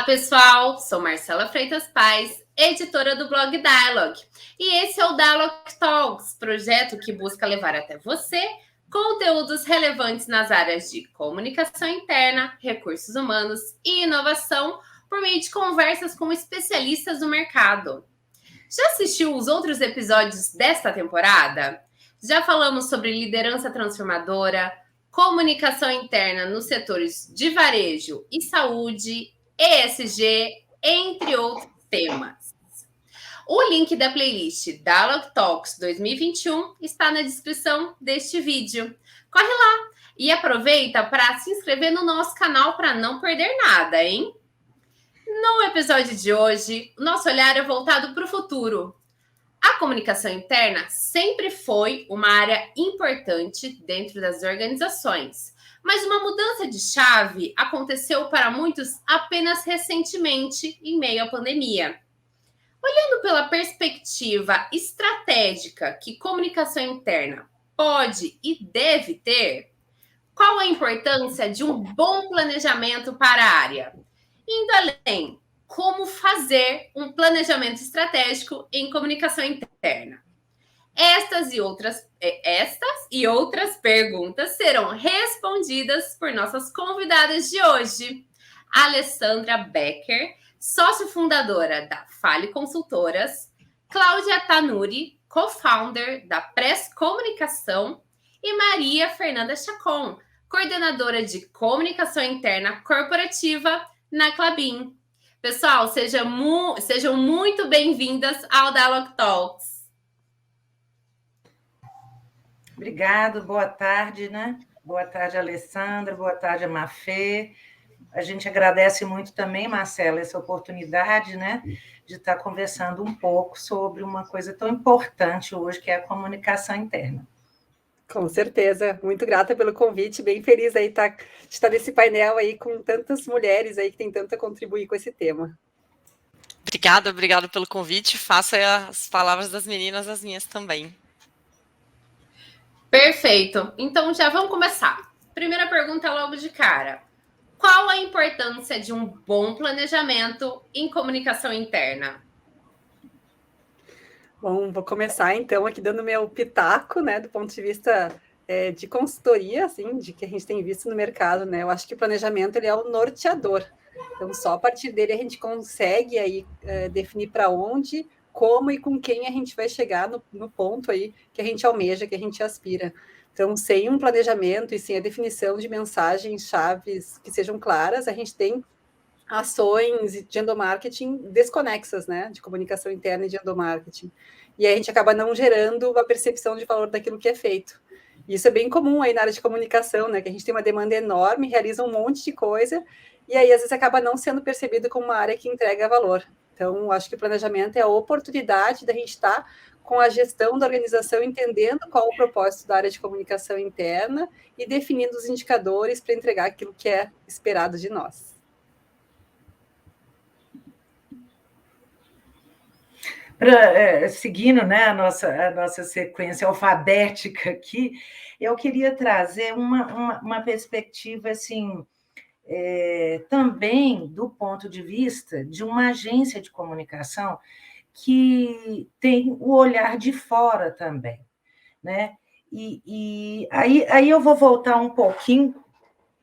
Pessoal, sou Marcela Freitas Paz, editora do blog Dialogue, e esse é o Dialogue Talks, projeto que busca levar até você conteúdos relevantes nas áreas de comunicação interna, recursos humanos e inovação por meio de conversas com especialistas do mercado. Já assistiu os outros episódios desta temporada? Já falamos sobre liderança transformadora, comunicação interna nos setores de varejo e saúde, ESG, entre outros temas. O link da playlist Dialogue Talks 2021 está na descrição deste vídeo. Corre lá e aproveita para se inscrever no nosso canal para não perder nada, hein? No episódio de hoje, nosso olhar é voltado para o futuro. A comunicação interna sempre foi uma área importante dentro das organizações, mas uma mudança de chave aconteceu para muitos apenas recentemente, em meio à pandemia. Olhando pela perspectiva estratégica que comunicação interna pode e deve ter, qual a importância de um bom planejamento para a área? Indo além, como fazer um planejamento estratégico em comunicação interna? Estas e outras perguntas serão respondidas por nossas convidadas de hoje. Alessandra Becker, sócio fundadora da Fale Consultoras, Cláudia Tanuri, co-founder da Press Comunicação, e Maria Fernanda Chacon, coordenadora de comunicação interna corporativa na Klabin. Pessoal, sejam muito bem-vindas ao Dialogue Talks. Obrigado, boa tarde, né? Boa tarde, Alessandra, boa tarde, Mafê. A gente agradece muito também, Marcela, essa oportunidade, né, de estar conversando um pouco sobre uma coisa tão importante hoje, que é a comunicação interna. Com certeza, muito grata pelo convite, bem feliz aí de estar nesse painel aí com tantas mulheres aí que tem tanto a contribuir com esse tema. Obrigada pelo convite, faça as palavras das meninas as minhas também. Perfeito, então já vamos começar. Primeira pergunta logo de cara. Qual a importância de um bom planejamento em comunicação interna? Bom, vou começar então aqui dando meu pitaco, né, do ponto de vista de consultoria, assim, de que a gente tem visto no mercado, né? Eu acho que o planejamento ele é o norteador. Então, só a partir dele a gente consegue aí definir para onde, como e com quem a gente vai chegar no ponto aí que a gente almeja, que a gente aspira. Então, sem um planejamento e sem a definição de mensagens chaves que sejam claras, a gente tem ações de endomarketing desconexas, né, de comunicação interna e de endomarketing. E aí a gente acaba não gerando uma percepção de valor daquilo que é feito. E isso é bem comum aí na área de comunicação, né, que a gente tem uma demanda enorme, realiza um monte de coisa, e aí às vezes acaba não sendo percebido como uma área que entrega valor. Então, acho que o planejamento é a oportunidade da gente estar com a gestão da organização, entendendo qual o propósito da área de comunicação interna e definindo os indicadores para entregar aquilo que é esperado de nós. Seguindo, né, a nossa sequência alfabética aqui, eu queria trazer uma perspectiva assim, também do ponto de vista de uma agência de comunicação que tem o olhar de fora também, né? E aí eu vou voltar um pouquinho,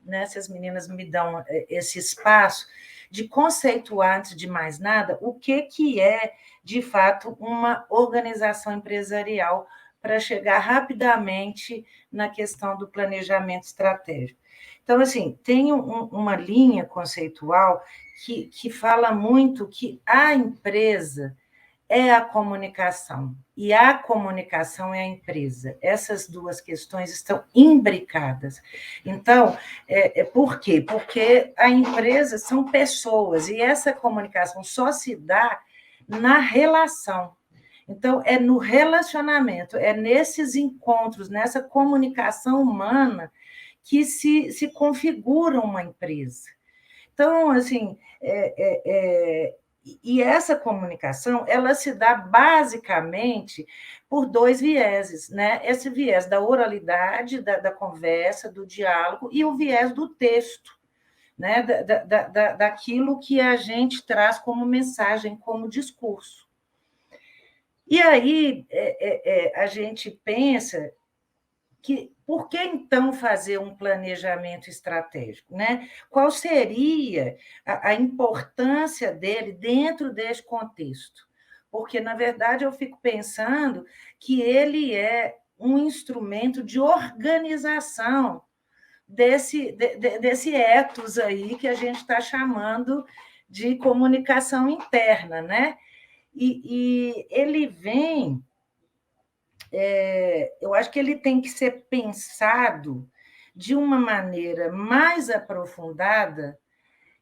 né, se as meninas me dão esse espaço, de conceituar, antes de mais nada, o que é, de fato, uma organização empresarial para chegar rapidamente na questão do planejamento estratégico. Então, assim, tem uma linha conceitual que fala muito que a empresa é a comunicação e a comunicação é a empresa. Essas duas questões estão imbricadas. Então, por quê? Porque a empresa são pessoas e essa comunicação só se dá na relação. Então, é no relacionamento, é nesses encontros, nessa comunicação humana que se configura uma empresa. Então, assim, e essa comunicação, ela se dá basicamente por dois vieses, né? Esse viés da oralidade, da conversa, do diálogo, e o viés do texto, né, daquilo que a gente traz como mensagem, como discurso. E aí a gente pensa que por que então fazer um planejamento estratégico, né? Qual seria a importância dele dentro desse contexto? Porque, na verdade, eu fico pensando que ele é um instrumento de organização desse ethos aí que a gente está chamando de comunicação interna, né? E ele vem, eu acho que ele tem que ser pensado de uma maneira mais aprofundada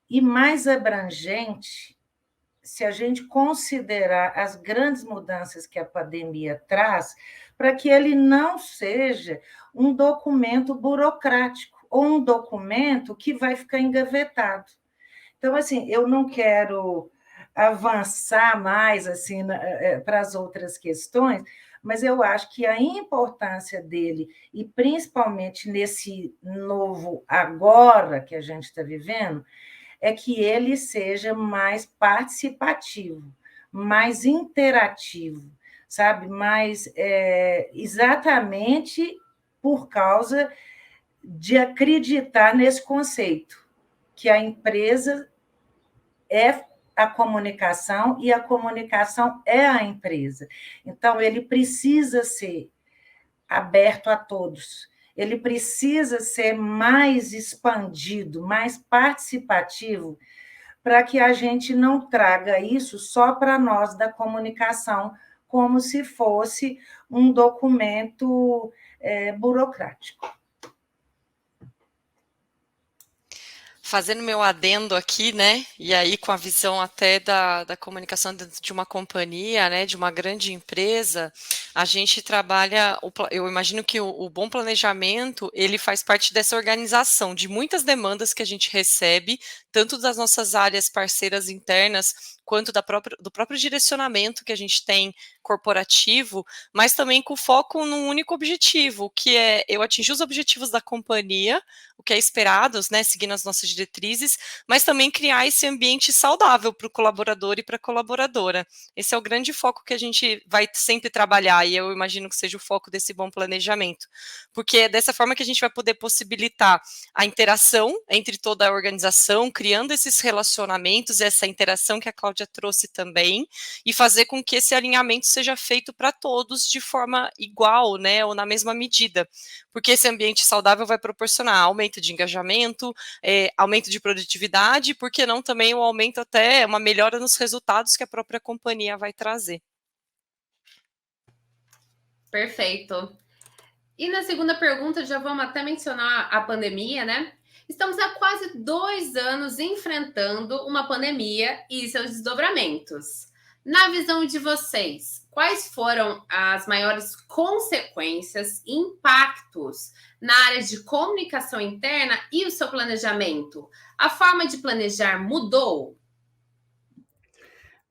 e mais abrangente, se a gente considerar as grandes mudanças que a pandemia traz, para que ele não seja um documento burocrático ou um documento que vai ficar engavetado. Então, assim, eu não quero avançar mais assim para as outras questões, mas eu acho que a importância dele, e principalmente nesse novo agora que a gente está vivendo, é que ele seja mais participativo, mais interativo, sabe? Mais exatamente por causa de acreditar nesse conceito, que a empresa é a comunicação e a comunicação é a empresa. Então, ele precisa ser aberto a todos. Ele precisa ser mais expandido, mais participativo, para que a gente não traga isso só para nós da comunicação, como se fosse um documento burocrático. Fazendo meu adendo aqui, né, e aí com a visão até da comunicação dentro de uma companhia, né, de uma grande empresa, a gente trabalha, eu imagino que o bom planejamento, ele faz parte dessa organização, de muitas demandas que a gente recebe, tanto das nossas áreas parceiras internas, quanto do próprio direcionamento que a gente tem corporativo, mas também com foco num único objetivo, que é eu atingir os objetivos da companhia, o que é esperado, né, seguindo as nossas diretrizes, mas também criar esse ambiente saudável para o colaborador e para a colaboradora. Esse é o grande foco que a gente vai sempre trabalhar, e eu imagino que seja o foco desse bom planejamento, porque é dessa forma que a gente vai poder possibilitar a interação entre toda a organização, criando esses relacionamentos, essa interação que a Cláudia trouxe também, e fazer com que esse alinhamento seja feito para todos de forma igual, né, ou na mesma medida, porque esse ambiente saudável vai proporcionar aumento de engajamento, aumento de produtividade, por que não também o aumento até, uma melhora nos resultados que a própria companhia vai trazer. Perfeito. E na segunda pergunta, já vamos até mencionar a pandemia, né? Estamos há quase 2 anos enfrentando uma pandemia e seus desdobramentos. Na visão de vocês, quais foram as maiores consequências e impactos na área de comunicação interna e o seu planejamento? A forma de planejar mudou?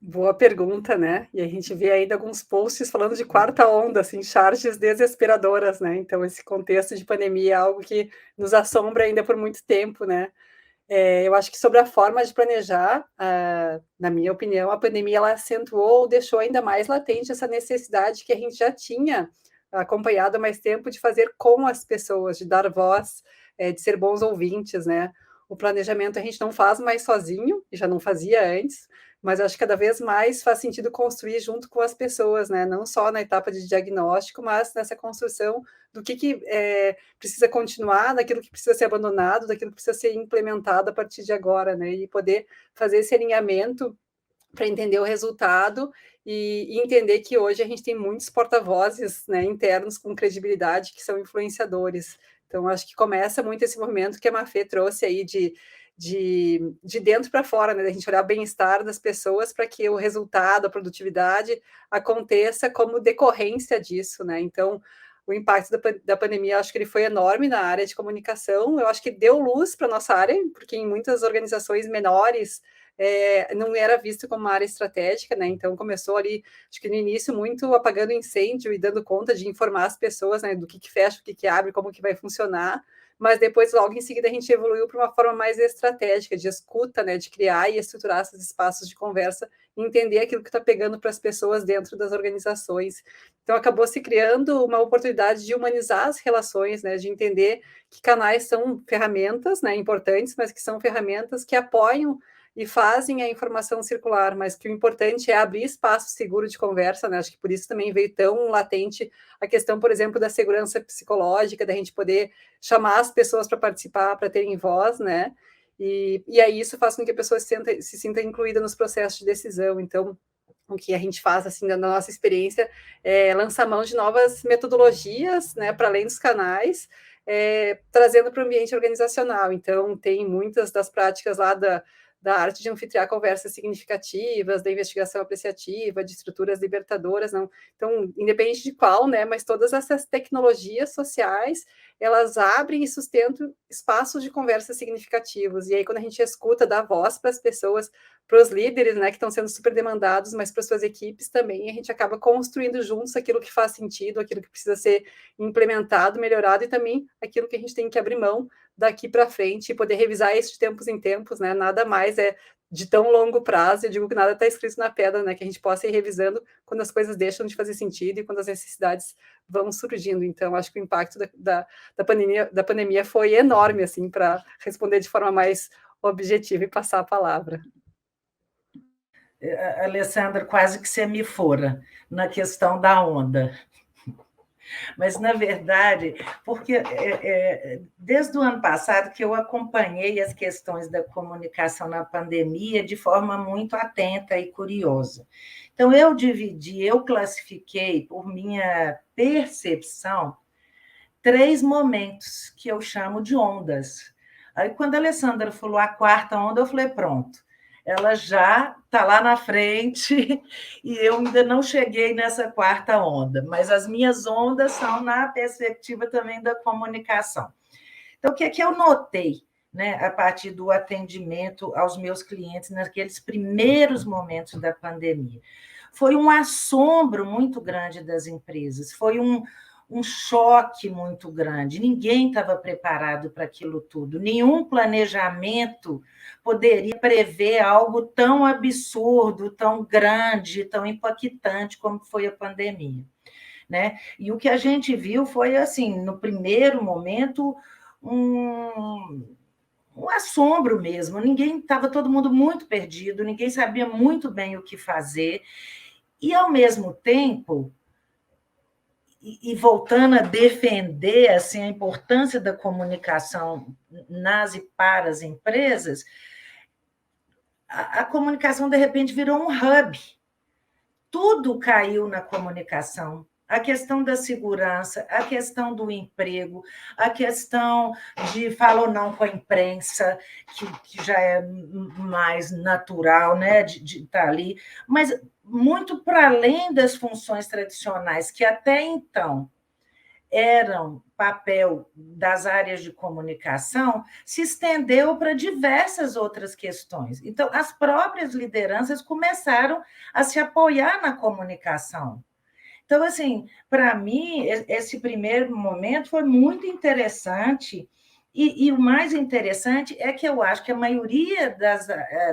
Boa pergunta, né? E a gente vê ainda alguns posts falando de quarta onda, assim, charges desesperadoras, né? Então, esse contexto de pandemia é algo que nos assombra ainda por muito tempo, né? Eu acho que sobre a forma de planejar, na minha opinião, a pandemia ela acentuou, deixou ainda mais latente essa necessidade que a gente já tinha acompanhado há mais tempo de fazer com as pessoas, de dar voz, de ser bons ouvintes, né? O planejamento a gente não faz mais sozinho, já não fazia antes, mas acho que cada vez mais faz sentido construir junto com as pessoas, né? Não só na etapa de diagnóstico, mas nessa construção do que precisa continuar, daquilo que precisa ser abandonado, daquilo que precisa ser implementado a partir de agora, né? E poder fazer esse alinhamento para entender o resultado e entender que hoje a gente tem muitos porta-vozes, né, internos com credibilidade que são influenciadores. Então, acho que começa muito esse movimento que a Mafê trouxe aí de dentro para fora, né, da gente olhar o bem-estar das pessoas para que o resultado, a produtividade aconteça como decorrência disso, né? Então, o impacto da pandemia, acho que ele foi enorme na área de comunicação, eu acho que deu luz para a nossa área, porque em muitas organizações menores não era visto como uma área estratégica, né? Então começou ali, acho que no início, muito apagando incêndio e dando conta de informar as pessoas, né, do que fecha, o que abre, como que vai funcionar, mas depois, logo em seguida, a gente evoluiu para uma forma mais estratégica, de escuta, né, de criar e estruturar esses espaços de conversa, e entender aquilo que está pegando para as pessoas dentro das organizações. Então, acabou se criando uma oportunidade de humanizar as relações, né, de entender que canais são ferramentas, né, importantes, mas que são ferramentas que apoiam e fazem a informação circular, mas que o importante é abrir espaço seguro de conversa, né? Acho que por isso também veio tão latente a questão, por exemplo, da segurança psicológica, da gente poder chamar as pessoas para participar, para terem voz, né? E aí isso faz com que a pessoa se sinta incluída nos processos de decisão. Então, o que a gente faz, assim, na nossa experiência, é lançar mão de novas metodologias, né, para além dos canais, trazendo para o ambiente organizacional. Então, tem muitas das práticas lá da arte de anfitriar conversas significativas, da investigação apreciativa, de estruturas libertadoras, não. Então, independente de qual, né, mas todas essas tecnologias sociais, elas abrem e sustentam espaços de conversa significativos. E aí, quando a gente escuta, dá voz para as pessoas, para os líderes, né, que estão sendo super demandados, mas para as suas equipes também, a gente acaba construindo juntos aquilo que faz sentido, aquilo que precisa ser implementado, melhorado, e também aquilo que a gente tem que abrir mão daqui para frente e poder revisar isso de tempos em tempos, né? Nada mais é de tão longo prazo. Eu digo que nada está escrito na pedra, né? Que a gente possa ir revisando quando as coisas deixam de fazer sentido e quando as necessidades vão surgindo. Então, acho que o impacto da pandemia foi enorme, assim, para responder de forma mais objetiva e passar a palavra. Alessandra, quase que você me fora na questão da onda. Mas, na verdade, porque desde o ano passado que eu acompanhei as questões da comunicação na pandemia de forma muito atenta e curiosa. Então, eu classifiquei, por minha percepção, 3 momentos que eu chamo de ondas. Aí, quando a Alessandra falou a 4ª onda, eu falei, pronto, ela já está lá na frente e eu ainda não cheguei nessa 4ª onda, mas as minhas ondas são na perspectiva também da comunicação. Então, o que é que eu notei, né, a partir do atendimento aos meus clientes naqueles primeiros momentos da pandemia? Foi um assombro muito grande das empresas, foi um choque muito grande. Ninguém estava preparado para aquilo tudo. Nenhum planejamento poderia prever algo tão absurdo, tão grande, tão impactante como foi a pandemia, né? E o que a gente viu foi, assim, no primeiro momento, um assombro mesmo. Estava todo mundo muito perdido, ninguém sabia muito bem o que fazer. E, ao mesmo tempo, e voltando a defender assim, a importância da comunicação nas e para as empresas, a comunicação, de repente, virou um hub. Tudo caiu na comunicação. A questão da segurança, a questão do emprego, a questão de falar ou não com a imprensa, que já é mais natural, né, de estar ali, mas muito para além das funções tradicionais, que até então eram papel das áreas de comunicação, se estendeu para diversas outras questões. Então, as próprias lideranças começaram a se apoiar na comunicação. Então, assim, para mim, esse primeiro momento foi muito interessante, e o mais interessante é que eu acho que a maioria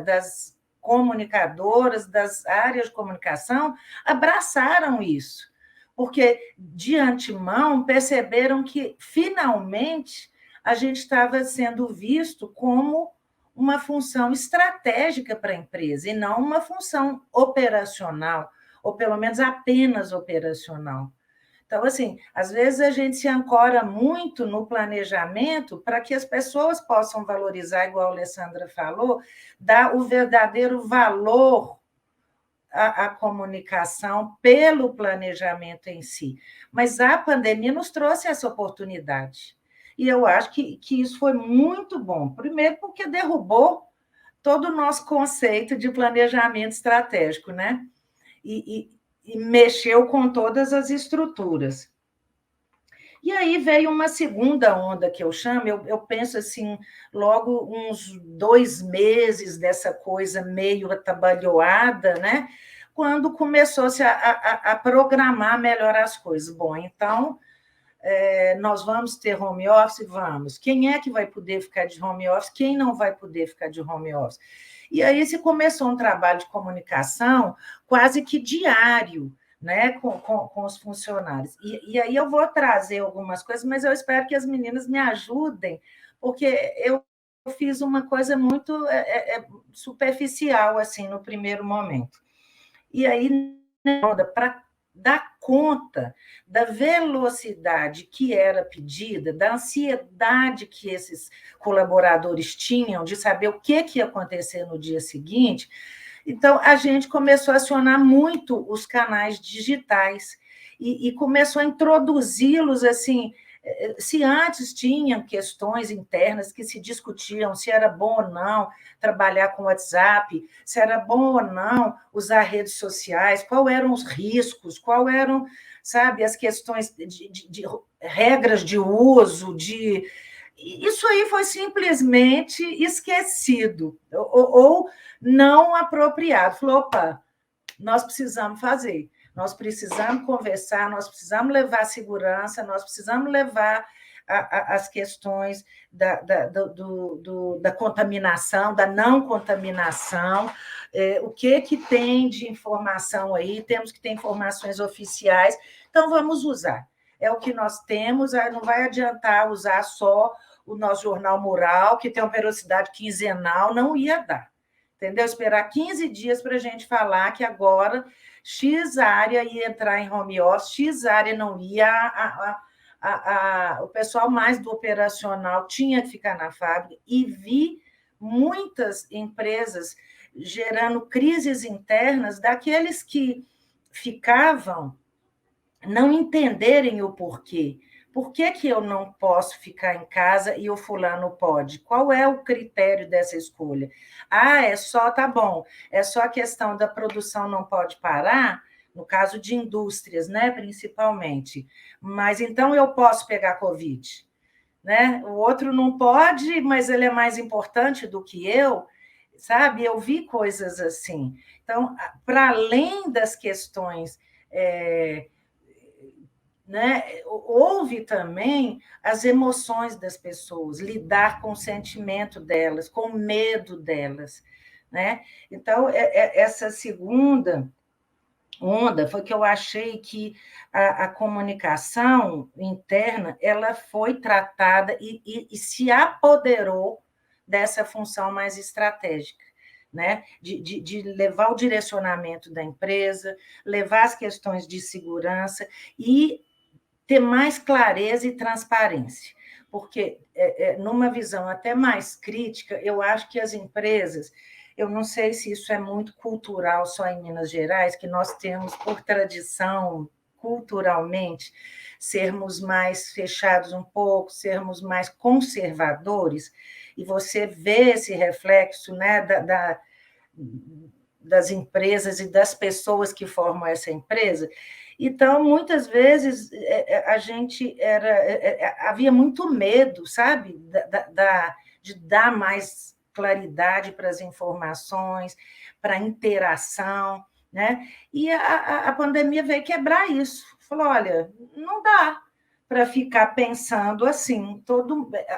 das comunicadoras, das áreas de comunicação, abraçaram isso, porque, de antemão, perceberam que, finalmente, a gente estava sendo visto como uma função estratégica para a empresa, e não uma função operacional, ou pelo menos apenas operacional. Então, assim, às vezes a gente se ancora muito no planejamento para que as pessoas possam valorizar, igual a Alessandra falou, dar o verdadeiro valor à comunicação pelo planejamento em si. Mas a pandemia nos trouxe essa oportunidade. E eu acho que isso foi muito bom. Primeiro, porque derrubou todo o nosso conceito de planejamento estratégico, né? E mexeu com todas as estruturas. E aí veio uma segunda onda que eu chamo, eu penso assim, logo uns 2 meses dessa coisa meio atabalhoada, né? Quando começou-se a programar melhor as coisas. Bom, então, nós vamos ter home office? Vamos. Quem é que vai poder ficar de home office? Quem não vai poder ficar de home office? E aí se começou um trabalho de comunicação quase que diário, né, com os funcionários. E aí eu vou trazer algumas coisas, mas eu espero que as meninas me ajudem, porque eu fiz uma coisa muito superficial, assim, no primeiro momento. E aí, para dar conta da velocidade que era pedida, da ansiedade que esses colaboradores tinham de saber o que ia acontecer no dia seguinte, então a gente começou a acionar muito os canais digitais e começou a introduzi-los assim. Se antes tinham questões internas que se discutiam se era bom ou não trabalhar com WhatsApp, se era bom ou não usar redes sociais, quais eram os riscos, quais eram, sabe, as questões de regras de uso, isso aí foi simplesmente esquecido ou não apropriado. Falou, opa, nós precisamos fazer. Nós precisamos conversar, nós precisamos levar segurança, nós precisamos levar as questões da contaminação, da não contaminação, o que tem de informação aí, temos que ter informações oficiais, então vamos usar. É o que nós temos, não vai adiantar usar só o nosso jornal mural, que tem uma periodicidade quinzenal, não ia dar. Entendeu? Esperar 15 dias para a gente falar que agora X área ia entrar em home office, X área não ia, o pessoal mais do operacional tinha que ficar na fábrica, e vi muitas empresas gerando crises internas daqueles que ficavam não entenderem o porquê. Por que eu não posso ficar em casa e o fulano pode? Qual é o critério dessa escolha? É só, tá bom, é só a questão da produção não pode parar, no caso de indústrias, né, principalmente. Mas então eu posso pegar Covid, né? O outro não pode, mas ele é mais importante do que eu, sabe? Eu vi coisas assim. Então, para além das questões né? Houve também as emoções das pessoas, lidar com o sentimento delas, com o medo delas, né? Então, essa segunda onda foi que eu achei que a comunicação interna ela foi tratada e se apoderou dessa função mais estratégica. Né? De levar o direcionamento da empresa, levar as questões de segurança e ter mais clareza e transparência, porque numa visão até mais crítica, eu acho que as empresas, eu não sei se isso é muito cultural só em Minas Gerais, que nós temos por tradição, culturalmente, sermos mais fechados um pouco, sermos mais conservadores, e você vê esse reflexo, né, das empresas e das pessoas que formam essa empresa. Então, muitas vezes, a gente havia muito medo, sabe, de dar mais claridade para as informações, para a interação, né? E a pandemia veio quebrar isso. Falou, olha, não dá para ficar pensando assim,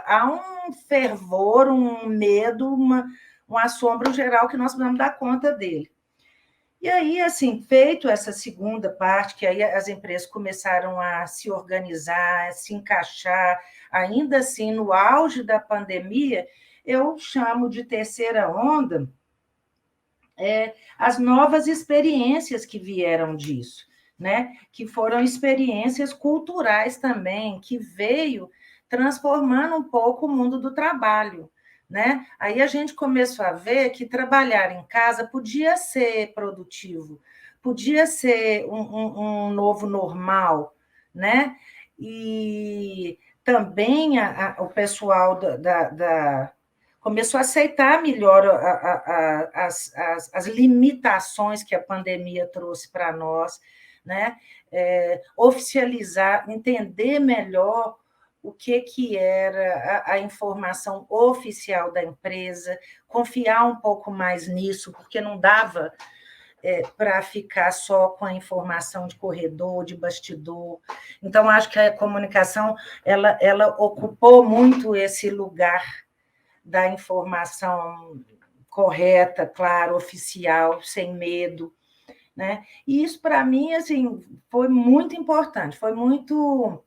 há um fervor, um medo, um assombro geral que nós precisamos dar conta dele. E aí, assim, feito essa segunda parte, que aí as empresas começaram a se organizar, a se encaixar, ainda assim, no auge da pandemia, eu chamo de terceira onda as novas experiências que vieram disso, né? Que foram experiências culturais também, que veio transformando um pouco o mundo do trabalho. Né? Aí a gente começou a ver que trabalhar em casa podia ser produtivo, podia ser um novo normal, né? E também o pessoal começou a aceitar melhor as limitações que a pandemia trouxe para nós, né? Oficializar, entender melhor o que era a informação oficial da empresa, confiar um pouco mais nisso, porque não dava para ficar só com a informação de corredor, de bastidor. Então, acho que a comunicação ela ocupou muito esse lugar da informação correta, claro, oficial, sem medo, né? E isso, para mim, assim, foi muito importante, foi muito...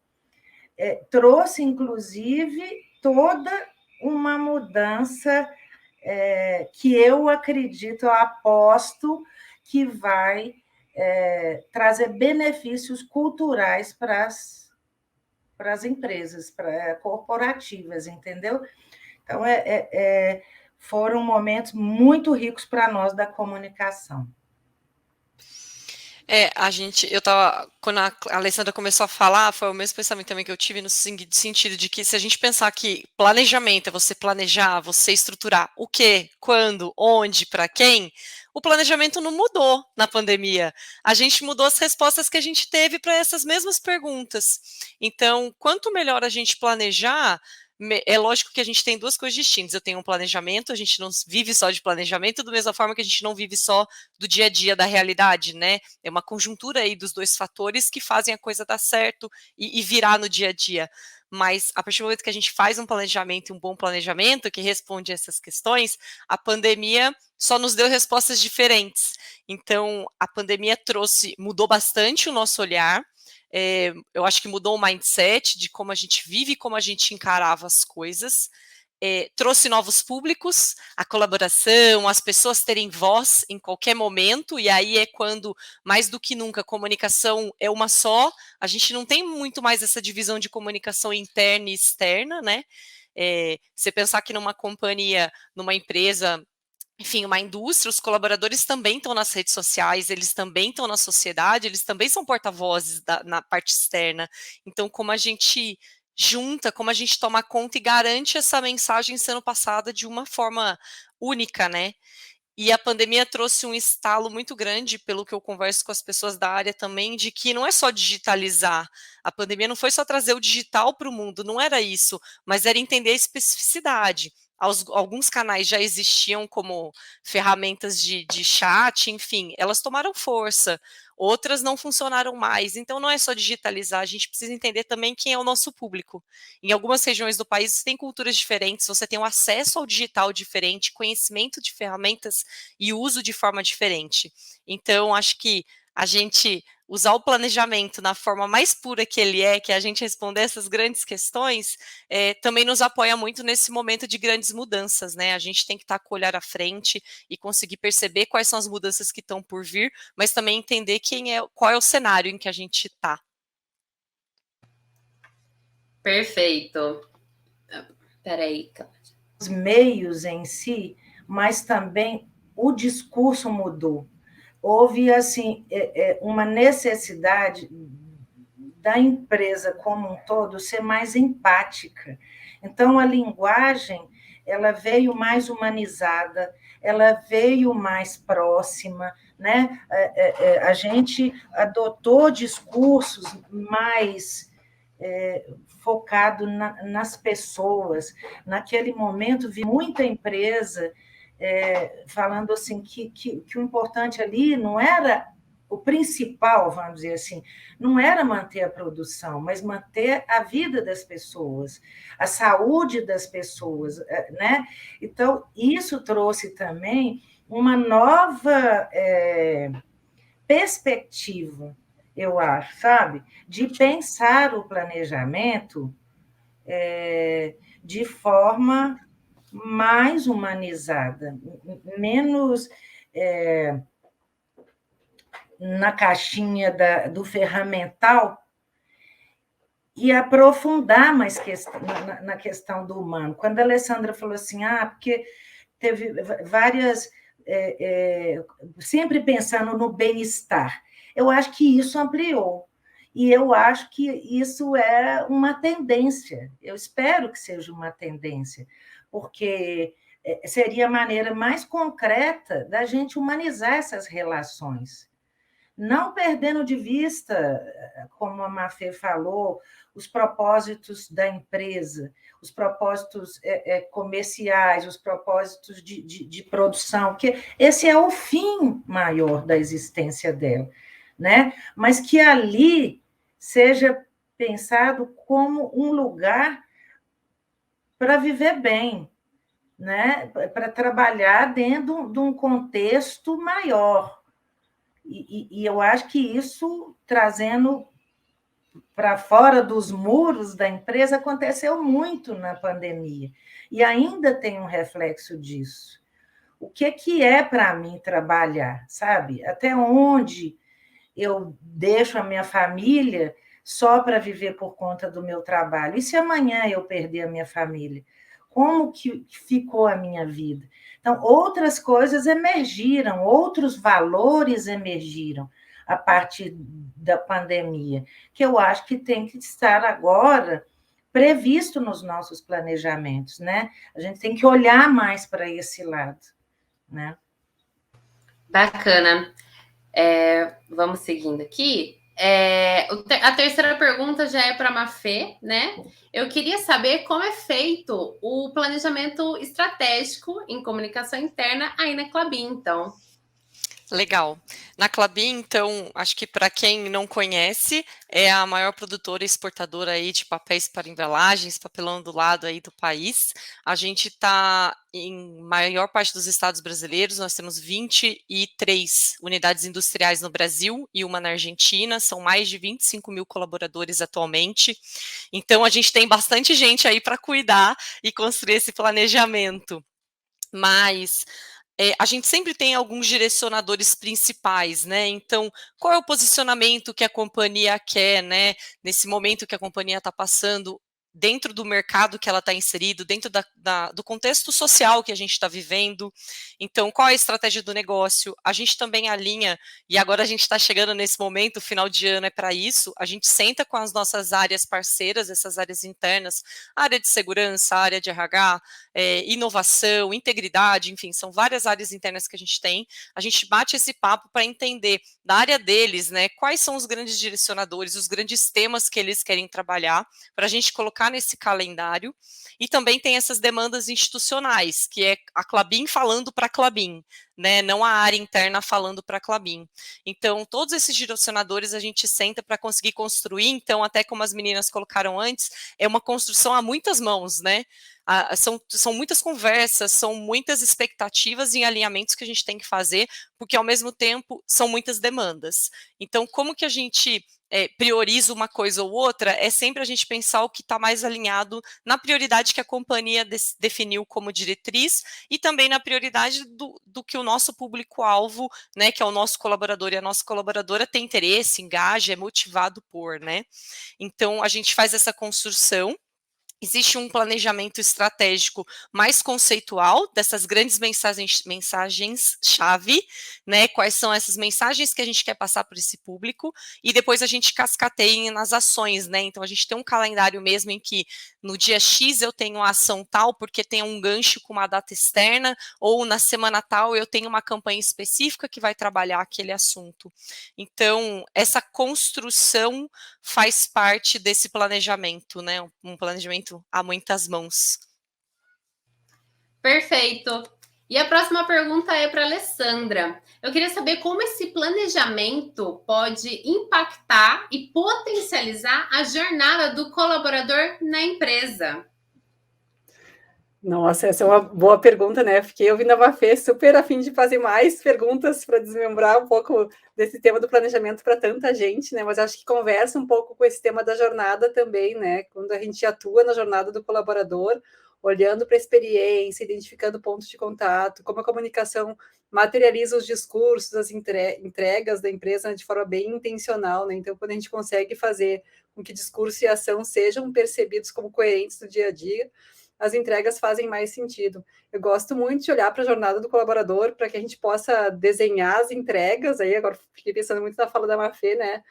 trouxe, inclusive, toda uma mudança que eu acredito, eu aposto que vai trazer benefícios culturais para as empresas, corporativas, entendeu? Então, foram momentos muito ricos para nós da comunicação. Quando a Alessandra começou a falar, foi o mesmo pensamento também que eu tive no sentido de que se a gente pensar que planejamento é você planejar, você estruturar o quê, quando, onde, para quem, o planejamento não mudou na pandemia. A gente mudou as respostas que a gente teve para essas mesmas perguntas. Então, quanto melhor a gente planejar, é lógico que a gente tem duas coisas distintas. Eu tenho um planejamento, a gente não vive só de planejamento, da mesma forma que a gente não vive só do dia a dia, da realidade, né? É uma conjuntura aí dos dois fatores que fazem a coisa dar certo e virar no dia a dia. Mas a partir do momento que a gente faz um planejamento, um bom planejamento, que responde a essas questões, a pandemia só nos deu respostas diferentes. Então, a pandemia mudou bastante o nosso olhar. Eu acho que mudou o mindset de como a gente vive, como a gente encarava as coisas. Trouxe novos públicos, a colaboração, as pessoas terem voz em qualquer momento, e aí é quando, mais do que nunca, a comunicação é uma só, a gente não tem muito mais essa divisão de comunicação interna e externa, né? Você pensar que numa companhia, numa empresa, enfim, uma indústria, os colaboradores também estão nas redes sociais, eles também estão na sociedade, eles também são porta-vozes na parte externa. Então, como a gente junta, como a gente toma conta e garante essa mensagem sendo passada de uma forma única, né? E a pandemia trouxe um estalo muito grande, pelo que eu converso com as pessoas da área também, de que não é só digitalizar. A pandemia não foi só trazer o digital para o mundo, não era isso, mas era entender a especificidade. Alguns canais já existiam como ferramentas de chat, enfim, elas tomaram força, outras não funcionaram mais. Então, não é só digitalizar, a gente precisa entender também quem é o nosso público. Em algumas regiões do país, tem culturas diferentes, você tem um acesso ao digital diferente, conhecimento de ferramentas e uso de forma diferente. Então, acho que a gente usar o planejamento na forma mais pura que ele que é a gente responder essas grandes questões, também nos apoia muito nesse momento de grandes mudanças, né? A gente tem que estar com o olhar à frente e conseguir perceber quais são as mudanças que estão por vir, mas também entender qual é o cenário em que a gente está. Perfeito. Peraí. Os meios em si, mas também o discurso mudou. Houve, assim, uma necessidade da empresa como um todo ser mais empática. Então, a linguagem ela veio mais humanizada, ela veio mais próxima, né? A gente adotou discursos mais focado nas pessoas. Naquele momento, vi muita empresa falando assim que o importante ali não era o principal, vamos dizer assim, não era manter a produção, mas manter a vida das pessoas, a saúde das pessoas, né? Então, isso trouxe também uma nova perspectiva, eu acho, sabe? De pensar o planejamento de forma mais humanizada, menos na caixinha do ferramental e aprofundar mais na questão do humano. Quando a Alessandra falou assim, porque teve várias... sempre pensando no bem-estar. Eu acho que isso ampliou. E eu acho que isso é uma tendência. Eu espero que seja uma tendência, porque seria a maneira mais concreta da gente humanizar essas relações, não perdendo de vista, como a Mafê falou, os propósitos da empresa, os propósitos comerciais, os propósitos de produção, que esse é o fim maior da existência dela, né? Mas que ali seja pensado como um lugar para viver bem, né? Para trabalhar dentro de um contexto maior. E eu acho que isso, trazendo para fora dos muros da empresa, aconteceu muito na pandemia. E ainda tem um reflexo disso. O que é para mim trabalhar, sabe? Até onde eu deixo a minha família só para viver por conta do meu trabalho? E se amanhã eu perder a minha família? Como que ficou a minha vida? Então, outras coisas emergiram, outros valores emergiram a partir da pandemia, que eu acho que tem que estar agora previsto nos nossos planejamentos, né? A gente tem que olhar mais para esse lado, né? Bacana. Vamos seguindo aqui. A terceira pergunta já é para a Mafê, né? Eu queria saber como é feito o planejamento estratégico em comunicação interna aí na Klabin, então. Legal. Na Klabin, então, acho que para quem não conhece, é a maior produtora e exportadora aí de papéis para embalagens, papelão do lado aí do país. A gente está em maior parte dos estados brasileiros, nós temos 23 unidades industriais no Brasil e uma na Argentina, são mais de 25 mil colaboradores atualmente. Então, a gente tem bastante gente aí para cuidar e construir esse planejamento. Mas a gente sempre tem alguns direcionadores principais, né? Então, qual é o posicionamento que a companhia quer, né? Nesse momento que a companhia está passando, dentro do mercado que ela está inserido, dentro do contexto social que a gente está vivendo. Então, qual é a estratégia do negócio? A gente também alinha, e agora a gente está chegando nesse momento, o final de ano é para isso, a gente senta com as nossas áreas parceiras, essas áreas internas, área de segurança, área de RH, inovação, integridade, enfim, são várias áreas internas que a gente bate esse papo para entender da área deles, né, quais são os grandes direcionadores, os grandes temas que eles querem trabalhar, para a gente colocar nesse calendário, e também tem essas demandas institucionais, que é a Klabin falando para a Klabin, né, não a área interna falando para a Klabin. Então, todos esses direcionadores a gente senta para conseguir construir, então, até como as meninas colocaram antes, é uma construção a muitas mãos, né, são muitas conversas, são muitas expectativas e alinhamentos que a gente tem que fazer, porque ao mesmo tempo são muitas demandas. Então, como que a gente prioriza uma coisa ou outra, é sempre a gente pensar o que está mais alinhado na prioridade que a companhia definiu como diretriz e também na prioridade do que o nosso público-alvo, né, que é o nosso colaborador e a nossa colaboradora, tem interesse, engaja, é motivado por, né? Então, a gente faz essa construção. Existe um planejamento estratégico mais conceitual dessas grandes mensagens-chave, né? Quais são essas mensagens que a gente quer passar para esse público, e depois a gente cascateia nas ações, né? Então a gente tem um calendário mesmo em que no dia X eu tenho a ação tal, porque tem um gancho com uma data externa, ou na semana tal eu tenho uma campanha específica que vai trabalhar aquele assunto. Então, essa construção faz parte desse planejamento, né? Um planejamento a muitas mãos. Perfeito. E a próxima pergunta é para a Alessandra. Eu queria saber como esse planejamento pode impactar e potencializar a jornada do colaborador na empresa. Nossa, essa é uma boa pergunta, né? Fiquei ouvindo a Mafê super a fim de fazer mais perguntas para desmembrar um pouco desse tema do planejamento para tanta gente, né? Mas acho que conversa um pouco com esse tema da jornada também, né? Quando a gente atua na jornada do colaborador, olhando para a experiência, identificando pontos de contato, como a comunicação materializa os discursos, as entregas da empresa de forma bem intencional, né? Então, quando a gente consegue fazer com que discurso e ação sejam percebidos como coerentes no dia a dia, as entregas fazem mais sentido. Eu gosto muito de olhar para a jornada do colaborador para que a gente possa desenhar as entregas, aí agora fiquei pensando muito na fala da Mafê, né,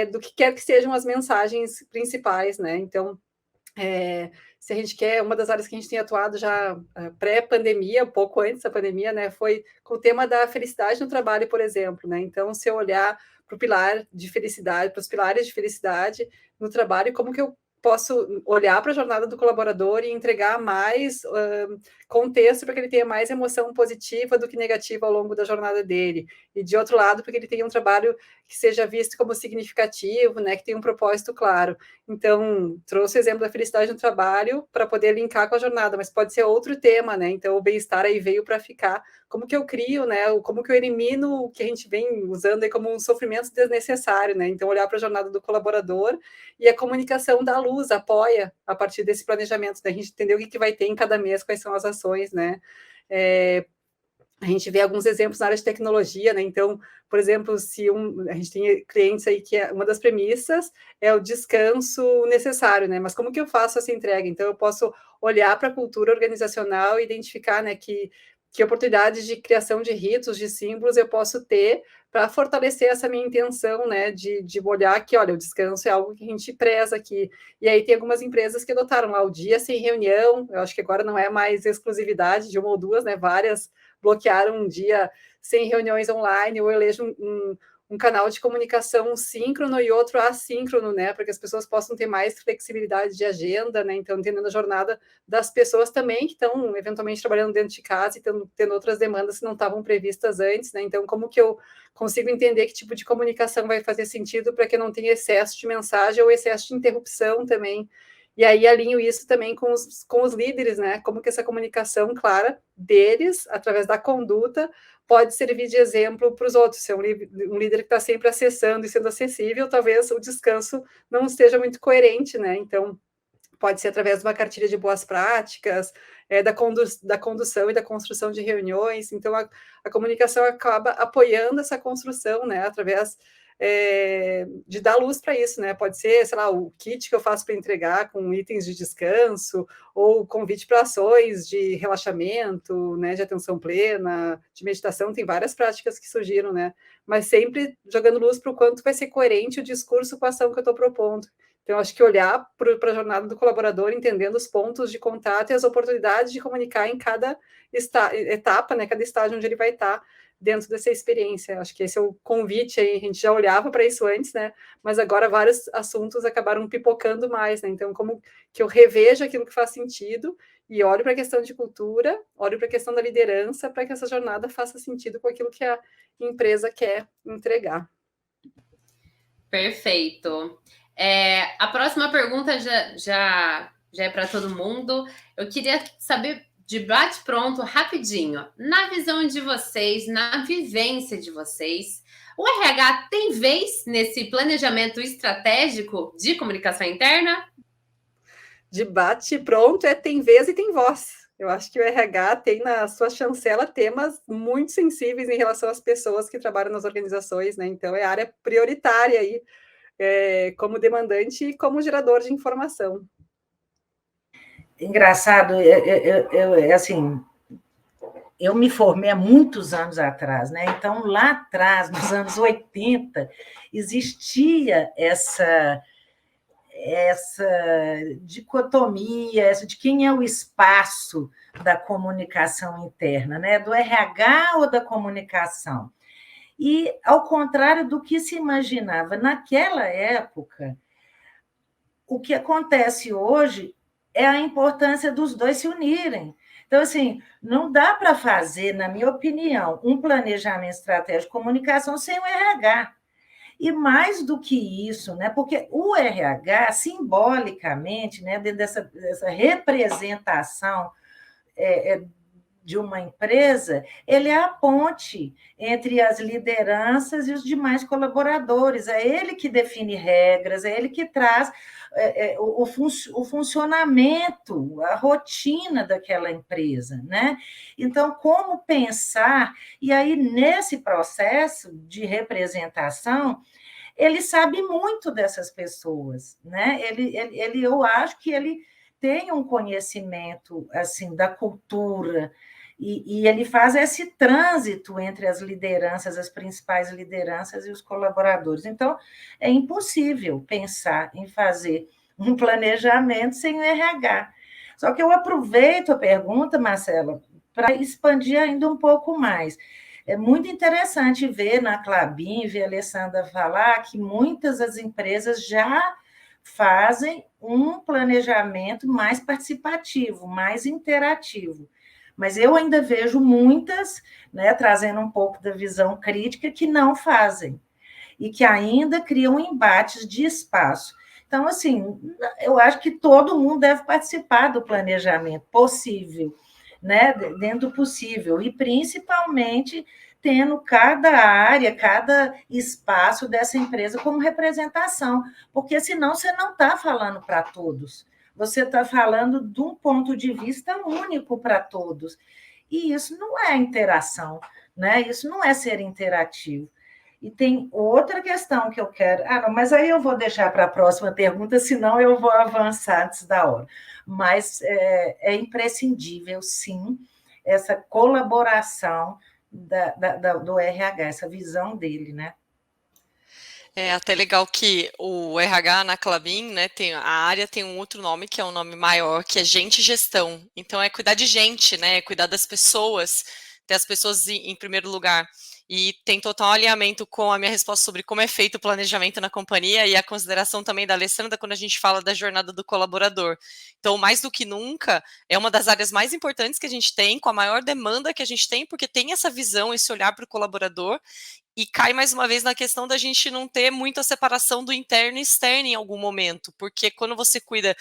do que quer que sejam as mensagens principais, né, então, se a gente quer, uma das áreas que a gente tem atuado já pré-pandemia, um pouco antes da pandemia, né, foi com o tema da felicidade no trabalho, por exemplo, né, então se eu olhar para o pilar de felicidade, para os pilares de felicidade no trabalho, e como que eu posso olhar para a jornada do colaborador e entregar mais contexto para que ele tenha mais emoção positiva do que negativa ao longo da jornada dele. E, de outro lado, para que ele tenha um trabalho que seja visto como significativo, né, que tenha um propósito claro. Então, trouxe o exemplo da felicidade no trabalho para poder linkar com a jornada, mas pode ser outro tema, né? Então, o bem-estar aí veio para ficar. Como que eu crio, né? Como que eu elimino o que a gente vem usando aí como um sofrimento desnecessário, né? Então, olhar para a jornada do colaborador, e a comunicação da luz apoia a partir desse planejamento, né? A gente entender o que vai ter em cada mês, quais são as ações, né? A gente vê alguns exemplos na área de tecnologia, né? Então, por exemplo, se a gente tem clientes aí que uma das premissas é o descanso necessário, né? Mas como que eu faço essa entrega? Então, eu posso olhar para a cultura organizacional e identificar, né, que oportunidades de criação de ritos, de símbolos eu posso ter para fortalecer essa minha intenção, né, de olhar que, olha, o descanso é algo que a gente preza aqui. E aí tem algumas empresas que adotaram o dia sem reunião, eu acho que agora não é mais exclusividade de uma ou duas, né, várias bloquearam um dia sem reuniões online, ou elejo um canal de comunicação síncrono e outro assíncrono, né, para que as pessoas possam ter mais flexibilidade de agenda, né, então entendendo a jornada das pessoas também que estão eventualmente trabalhando dentro de casa e tendo outras demandas que não estavam previstas antes, né, então como que eu consigo entender que tipo de comunicação vai fazer sentido para que não tenha excesso de mensagem ou excesso de interrupção também. E aí alinho isso também com os líderes, né? Como que essa comunicação clara deles, através da conduta, pode servir de exemplo para os outros. Se é um líder que está sempre acessando e sendo acessível, talvez o descanso não esteja muito coerente, né? Então, pode ser através de uma cartilha de boas práticas, da condução e da construção de reuniões. Então, a comunicação acaba apoiando essa construção, né? Através de dar luz para isso, né? Pode ser, sei lá, o kit que eu faço para entregar com itens de descanso, ou convite para ações de relaxamento, né? De atenção plena, de meditação, tem várias práticas que surgiram, né? Mas sempre jogando luz para o quanto vai ser coerente o discurso com a ação que eu estou propondo. Então, acho que olhar para a jornada do colaborador, entendendo os pontos de contato e as oportunidades de comunicar em cada etapa, né? Cada estágio onde ele vai estar dentro dessa experiência. Acho que esse é o convite aí, a gente já olhava para isso antes, né? Mas agora vários assuntos acabaram pipocando mais, né? Então, como que eu revejo aquilo que faz sentido e olho para a questão de cultura, olho para a questão da liderança, para que essa jornada faça sentido com aquilo que a empresa quer entregar. Perfeito. A próxima pergunta já é para todo mundo. Eu queria saber de bate-pronto, rapidinho, na visão de vocês, na vivência de vocês, o RH tem vez nesse planejamento estratégico de comunicação interna? De bate-pronto tem vez e tem voz. Eu acho que o RH tem na sua chancela temas muito sensíveis em relação às pessoas que trabalham nas organizações, né? Então, é área prioritária aí, como demandante e como gerador de informação. Engraçado, assim, eu me formei há muitos anos atrás, né? Então, lá atrás, nos anos 80, existia essa dicotomia, de quem é o espaço da comunicação interna, né? Do RH ou da comunicação? E, ao contrário do que se imaginava naquela época, o que acontece hoje é a importância dos dois se unirem. Então, assim, não dá para fazer, na minha opinião, um planejamento estratégico de comunicação sem o RH. E mais do que isso, né, porque o RH, simbolicamente, né, dentro dessa representação de uma empresa, ele é a ponte entre as lideranças e os demais colaboradores. É ele que define regras, é ele que traz o funcionamento, a rotina daquela empresa, né? Então, como pensar? E aí, nesse processo de representação, ele sabe muito dessas pessoas, né? Eu acho que ele tem um conhecimento assim da cultura e ele faz esse trânsito entre as lideranças, as principais lideranças e os colaboradores. Então, é impossível pensar em fazer um planejamento sem o RH. Só que eu aproveito a pergunta, Marcela, para expandir ainda um pouco mais. é muito interessante ver na Klabin, ver a Alessandra falar que muitas das empresas já fazem um planejamento mais participativo, mais interativo. Mas eu ainda vejo muitas, né, trazendo um pouco da visão crítica, que não fazem e que ainda criam embates de espaço. Então, assim, eu acho que todo mundo deve participar do planejamento possível, né, dentro do possível, e principalmente tendo cada área, cada espaço dessa empresa como representação, porque senão você não está falando para todos, você está falando de um ponto de vista único para todos, e isso não é interação, né? Isso não é ser interativo. E tem outra questão que eu quero. Ah, não, mas aí eu vou deixar para a próxima pergunta, senão eu vou avançar antes da hora. Mas é imprescindível, sim, essa colaboração do RH, essa visão dele, né? É até legal que o RH na Klabin, né, a área tem um outro nome, que é um nome maior, que é gente e gestão. Então, é cuidar de gente, né, é cuidar das pessoas, ter as pessoas em primeiro lugar. E tem total alinhamento com a minha resposta sobre como é feito o planejamento na companhia e a consideração também da Alessandra quando a gente fala da jornada do colaborador. Então, mais do que nunca, é uma das áreas mais importantes que a gente tem, com a maior demanda que a gente tem, porque tem essa visão, esse olhar para o colaborador, e cai mais uma vez na questão da gente não ter muita separação do interno e externo em algum momento, porque quando você cuida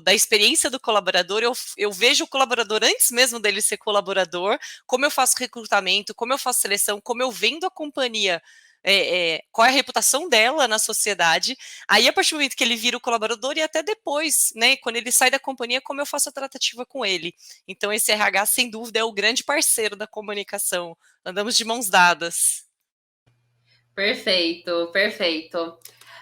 da experiência do colaborador, eu vejo o colaborador antes mesmo dele ser colaborador, como eu faço recrutamento, como eu faço seleção, como eu vendo a companhia, qual é a reputação dela na sociedade, aí a partir do momento que ele vira o colaborador e até depois, né, quando ele sai da companhia, como eu faço a tratativa com ele. Então esse RH, sem dúvida, é o grande parceiro da comunicação, andamos de mãos dadas. Perfeito, perfeito.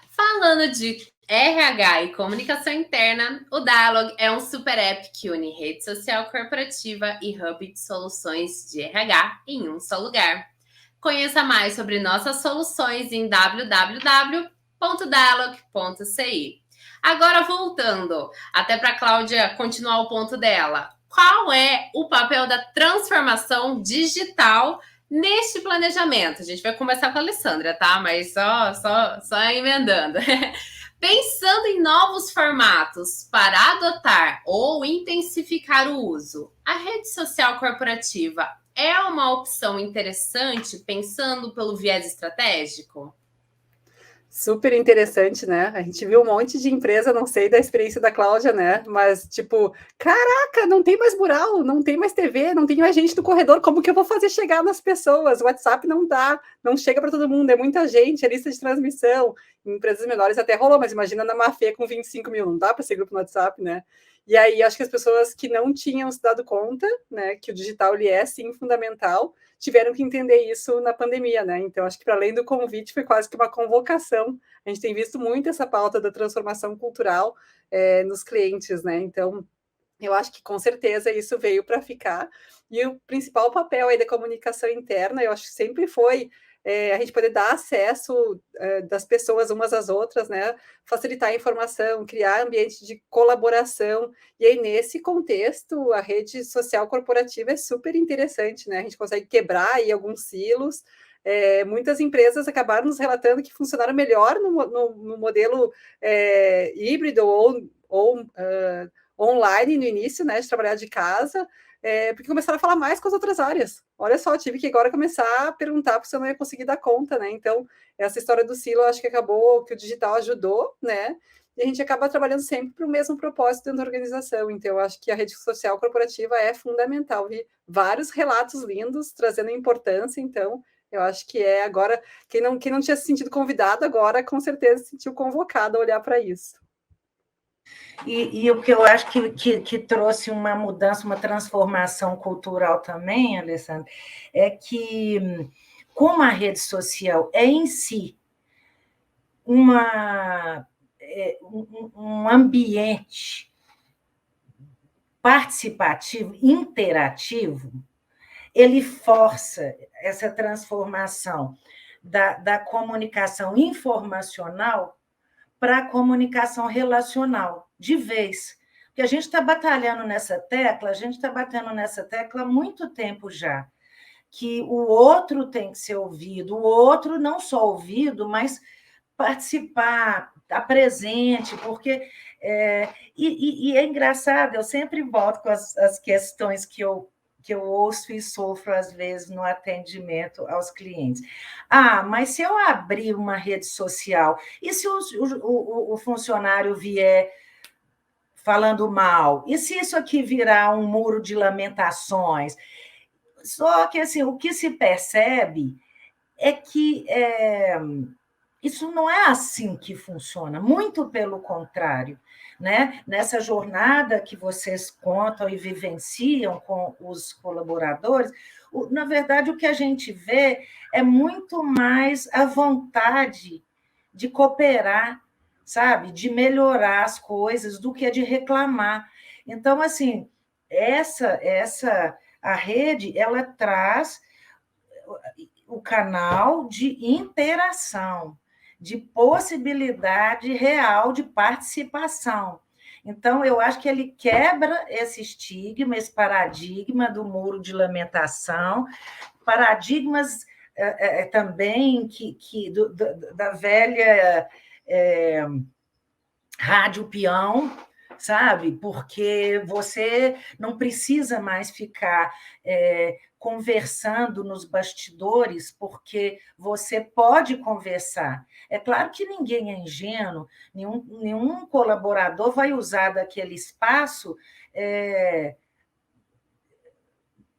Falando de RH e comunicação interna, o Dialog é um super app que une rede social corporativa e hub de soluções de RH em um só lugar. Conheça mais sobre nossas soluções em www.dialog.ci. Agora voltando, até para a Cláudia continuar o ponto dela. Qual é o papel da transformação digital neste planejamento? A gente vai começar com a Alessandra, tá? Mas só emendando. Pensando em novos formatos para adotar ou intensificar o uso, a rede social corporativa é uma opção interessante pensando pelo viés estratégico? Super interessante, né? A gente viu um monte de empresa, não sei da experiência da Cláudia, né? Mas, tipo, caraca, não tem mais mural, não tem mais TV, não tem mais gente no corredor, como que eu vou fazer chegar nas pessoas? O WhatsApp não dá, não chega para todo mundo, é muita gente, é lista de transmissão. Em empresas menores até rolou, mas imagina na Mafê com 25 mil, não dá para ser grupo no WhatsApp, né? E aí, acho que as pessoas que não tinham se dado conta, né, que o digital ele é, sim, fundamental, tiveram que entender isso na pandemia, né? Então, acho que para além do convite, foi quase que uma convocação. A gente tem visto muito essa pauta da transformação cultural nos clientes, né? Então, eu acho que com certeza isso veio para ficar. E o principal papel aí da comunicação interna, eu acho que sempre foi a gente poder dar acesso das pessoas umas às outras, né? Facilitar a informação, criar ambiente de colaboração. E aí, nesse contexto, a rede social corporativa é super interessante, né? A gente consegue quebrar aí alguns silos. Muitas empresas acabaram nos relatando que funcionaram melhor no modelo híbrido ou online no início, né? De trabalhar de casa. Porque começaram a falar mais com as outras áreas. Olha só, eu tive que agora começar a perguntar porque eu não ia conseguir dar conta, né? Então, essa história do silo, acho que acabou, que o digital ajudou, né? E a gente acaba trabalhando sempre para o mesmo propósito dentro da organização. Então, eu acho que a rede social corporativa é fundamental. Vi vários relatos lindos, trazendo importância, então, eu acho que agora, quem não tinha se sentido convidado, agora com certeza se sentiu convocado a olhar para isso. E o que eu acho que trouxe uma mudança, uma transformação cultural também, Alessandra, é que, como a rede social é em si um ambiente participativo, interativo, ele força essa transformação da comunicação informacional para a comunicação relacional, de vez. Porque a gente está batalhando nessa tecla, a gente está batendo nessa tecla há muito tempo já. que o outro tem que ser ouvido, o outro não só ouvido, mas participar, estar presente, porque e é engraçado, eu sempre volto com as questões que eu ouço e sofro, às vezes, no atendimento aos clientes. Mas se eu abrir uma rede social, e se o funcionário vier falando mal? E se isso aqui virar um muro de lamentações? Só que, assim, o que se percebe é que isso não é assim que funciona, muito pelo contrário, né? Nessa jornada que vocês contam e vivenciam com os colaboradores, na verdade, o que a gente vê é muito mais a vontade de cooperar, sabe? De melhorar as coisas do que de reclamar. Então, assim, a rede, ela traz o canal de interação, de possibilidade real de participação. Então, eu acho que ele quebra esse estigma, esse paradigma do muro de lamentação, paradigmas também da velha rádio peão, sabe? Porque você não precisa mais ficar conversando nos bastidores, porque você pode conversar. É claro que ninguém é ingênuo, nenhum colaborador vai usar daquele espaço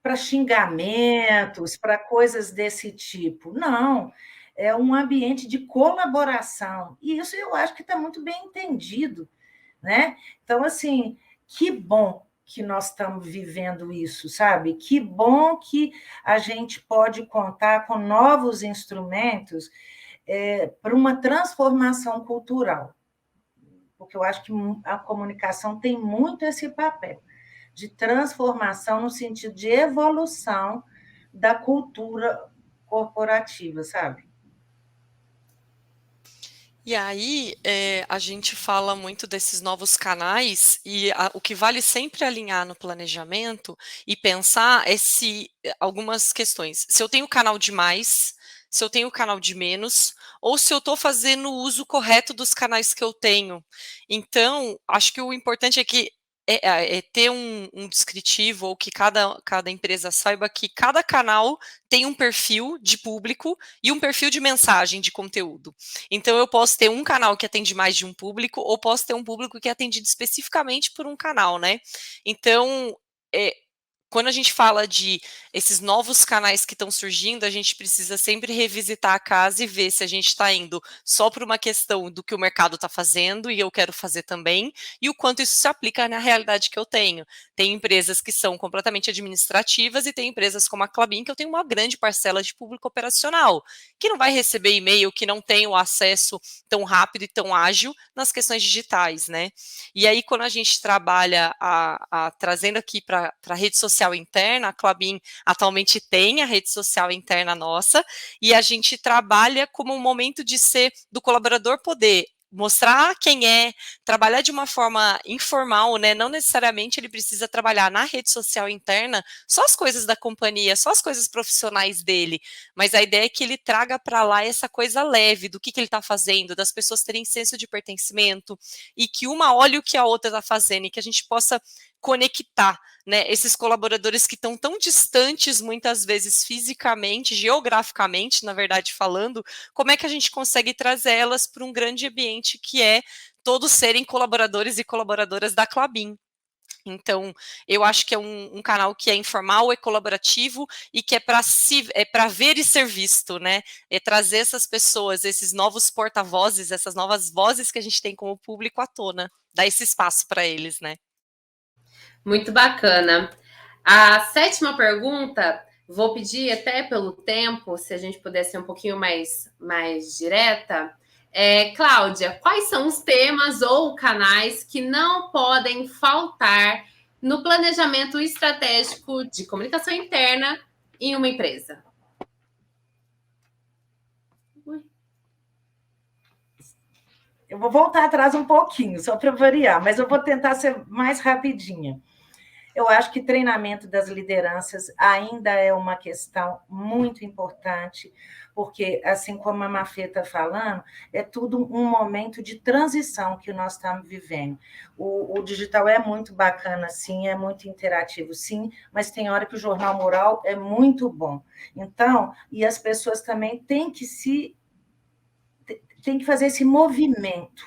para xingamentos, para coisas desse tipo. Não, é um ambiente de colaboração. E isso eu acho que está muito bem entendido, né? Então, assim, que bom que nós estamos vivendo isso, sabe? Que bom que a gente pode contar com novos instrumentos para uma transformação cultural, porque eu acho que a comunicação tem muito esse papel de transformação no sentido de evolução da cultura corporativa, sabe? E aí, a gente fala muito desses novos canais, e o que vale sempre alinhar no planejamento e pensar algumas questões. Se eu tenho canal de mais, se eu tenho canal de menos, ou se eu estou fazendo o uso correto dos canais que eu tenho. Então, acho que o importante é que ter um descritivo, ou que cada empresa saiba que cada canal tem um perfil de público e um perfil de mensagem, de conteúdo. Então, eu posso ter um canal que atende mais de um público, ou posso ter um público que é atendido especificamente por um canal, né? Então, quando a gente fala de esses novos canais que estão surgindo, a gente precisa sempre revisitar a casa e ver se a gente está indo só por uma questão do que o mercado está fazendo e eu quero fazer também, e o quanto isso se aplica na realidade que eu tenho. Tem empresas que são completamente administrativas e tem empresas como a Klabin, que eu tenho uma grande parcela de público operacional, que não vai receber e-mail, que não tem o acesso tão rápido e tão ágil nas questões digitais, né? E aí, quando a gente trabalha trazendo aqui para a rede social interna, a Klabin atualmente tem a rede social interna nossa, e a gente trabalha como um momento de ser do colaborador poder mostrar quem é, trabalhar de uma forma informal, né? Não necessariamente ele precisa trabalhar na rede social interna só as coisas da companhia, só as coisas profissionais dele, mas a ideia é que ele traga para lá essa coisa leve do que ele está fazendo, das pessoas terem senso de pertencimento, e que uma olhe o que a outra está fazendo, e que a gente possa conectar, né, esses colaboradores que estão tão distantes, muitas vezes fisicamente, geograficamente, na verdade falando, como é que a gente consegue trazer elas para um grande ambiente que é todos serem colaboradores e colaboradoras da Klabin. Então, eu acho que é um canal que é informal, é colaborativo e que é para ver e ser visto, né? É trazer essas pessoas, esses novos porta-vozes, essas novas vozes que a gente tem como público à tona, dar esse espaço para eles, né? Muito bacana. A sétima pergunta, vou pedir até pelo tempo, se a gente puder ser um pouquinho mais direta. Cláudia, quais são os temas ou canais que não podem faltar no planejamento estratégico de comunicação interna em uma empresa? Eu vou voltar atrás um pouquinho, só para variar, mas eu vou tentar ser mais rapidinha. Eu acho que treinamento das lideranças ainda é uma questão muito importante, porque, assim como a Mafê está falando, é tudo um momento de transição que nós estamos vivendo. O digital é muito bacana, sim, é muito interativo, sim, mas tem hora que o jornal mural é muito bom. Então, e as pessoas também têm que fazer esse movimento.